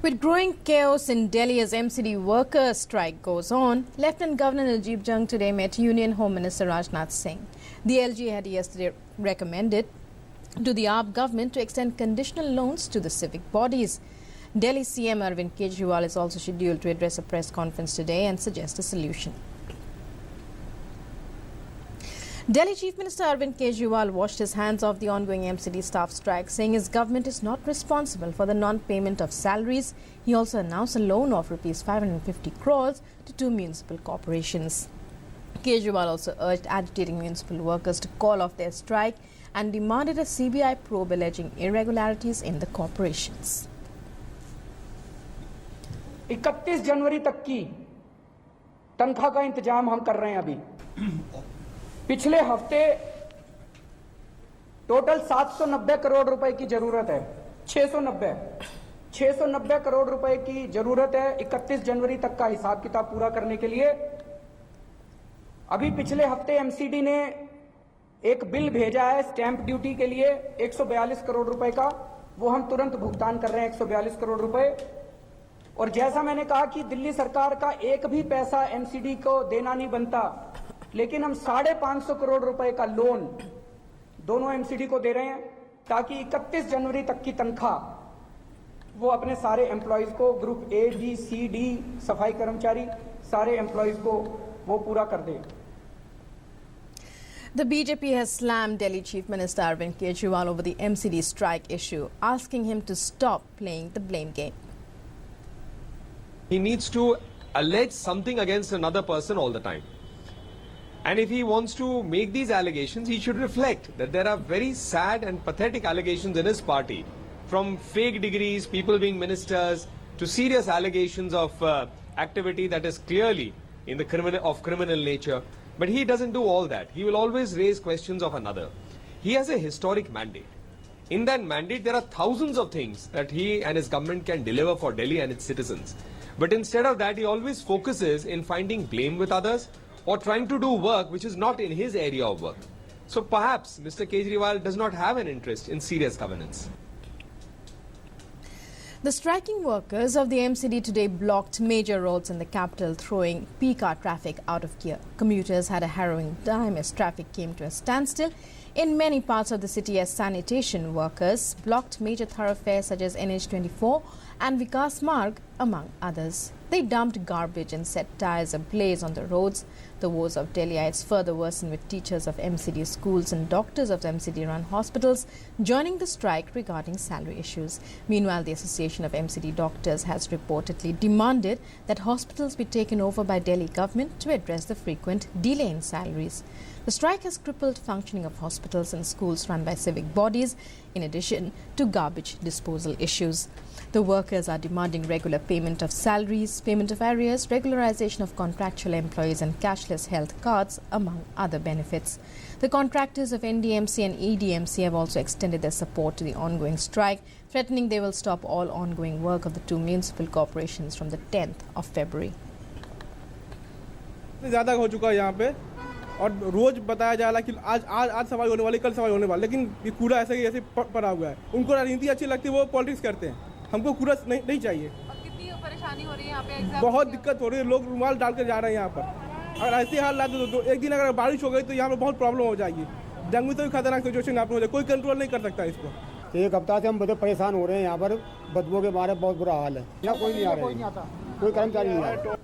With growing chaos in Delhi as MCD workers' strike goes on, Lieutenant Governor Najib Jung today met Union Home Minister Rajnath Singh. The LG had yesterday recommended to the AAP government to extend conditional loans to the civic bodies. Delhi CM Arvind Kejriwal is also scheduled to address a press conference today and suggest a solution. Delhi Chief Minister Arvind Kejriwal washed his hands of the ongoing MCD staff strike, saying his government is not responsible for the non-payment of salaries. He also announced a loan of Rs 550 crores to two municipal corporations. Kejriwal also urged agitating municipal workers to call off their strike and demanded a CBI probe alleging irregularities in the corporations. 31 जनवरी तक की तनख्वाह का इंतजाम हम कर रहे हैं। अभी पिछले हफ्ते टोटल 790 करोड़ रुपए की जरूरत है। 690 करोड़ रुपए की जरूरत है 31 जनवरी तक का हिसाब किताब पूरा करने के लिए। अभी पिछले हफ्ते एमसीडी ने एक बिल भेजा है स्टैंप ड्यूटी के लिए 142 करोड़ रुपए का, वो हम तुरंत भुगतान कर रहे हैं 142 करोड़ रुपए। और जैसा मैंने कहा कि दिल्ली सरकार का एक भी पैसा एमसीडी को देना नहीं बनता, लेकिन हम 550 करोड़ रुपए का लोन दोनों एमसीडी को दे रहे हैं ताकि 31 जनवरी तक की तनख्वाह वो अपने सारे एम्प्लॉइज को, group A B C D सफाई कर्मचारी सारे एम्प्लॉइज को वो पूरा कर दे। The BJP has slammed Delhi Chief Minister Arvind Kejriwal over the MCD strike issue, asking him to stop playing the blame game. He needs to allege something against another person all the time. And if he wants to make these allegations, he should reflect that there are very sad and pathetic allegations in his party, from fake degrees, people being ministers, to serious allegations of activity that is clearly in the criminal nature. But he doesn't do all that. He will always raise questions of another. He has a historic mandate. In that mandate, there are thousands of things that he and his government can deliver for Delhi and its citizens. But instead of that, he always focuses in finding blame with others or trying to do work which is not in his area of work. So perhaps Mr. Kejriwal does not have an interest in serious governance. The striking workers of the MCD today blocked major roads in the capital, throwing peak hour traffic out of gear. Commuters had a harrowing time as traffic came to a standstill in many parts of the city as sanitation workers blocked major thoroughfares such as NH24 and Vikas Marg, among others. They dumped garbage and set tires ablaze on the roads. The woes of Delhiites further worsened with teachers of MCD schools and doctors of MCD-run hospitals joining the strike regarding salary issues. Meanwhile, the Association of MCD Doctors has reportedly demanded that hospitals be taken over by Delhi government to address the frequent delay in salaries. The strike has crippled functioning of hospitals and schools run by civic bodies, in addition to garbage disposal issues. The workers are demanding regular payment of salaries, payment of arrears, regularization of contractual employees and cashless health cards, among other benefits. The contractors of NDMC and EDMC have also extended their support to the ongoing strike, threatening they will stop all ongoing work of the two municipal corporations from the 10th of February. ज़्यादा हो चुका है यहाँ पे और रोज बताया जा रहा है कि आज सवाल होने वाली, कल सवाल होने वाला, लेकिन ये कूड़ा ऐसे पड़ा हुआ है। उनको राजनीति अच्छी लगती है, वो पॉलिटिक्स करते हैं। हमको कूड़ा नहीं चाहिए। और कितनी परेशानी हो रही है यहाँ पे एग्जाम? बहुत दिक्कत हो रही है, लोग रुमाल डालकर जा रहे हैं यहाँ पर। अगर ऐसे हाल तो एक दिन अगर बारिश हो गई तो यहाँ पर बहुत प्रॉब्लम हो जाएगी। डेंगू से भी खतरनाक सिचुएशन यहाँ पर हो जाए, कोई कंट्रोल नहीं कर सकता इसको। एक हफ्ता से हम बहुत परेशान हो रहे हैं यहाँ पर, बदबू के मारे बहुत बुरा हाल है। यहाँ कोई नहीं आ रहा है, कोई कर्मचारी नहीं आ रहा है।